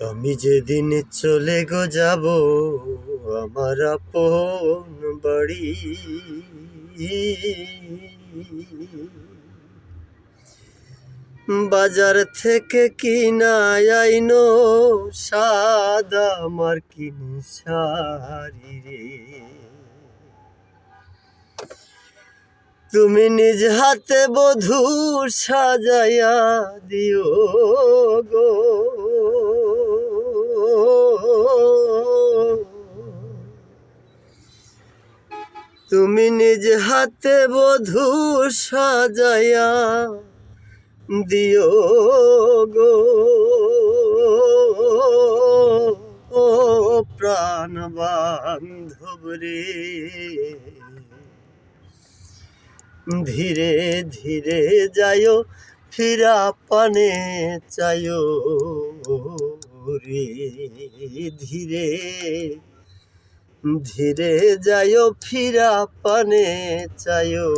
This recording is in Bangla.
আমি যেদিন চলে যাব আমার আপন বাড়ি, বাজার থেকে কিনা আইনো সাদা মার্কিন শাড়ি রে, তুমি নিজ হাতে বধূ সাজাইয়া দিও গো। তুমি নিজ হাতে বধূ সাজাইয়া দিও গো, ও প্রাণ বান্ধব রে। ধীরে ধীরে যাইও ফিরা পানে চাইও রে, ধীরে ধীরে যাইও ফিরা পানে চাইও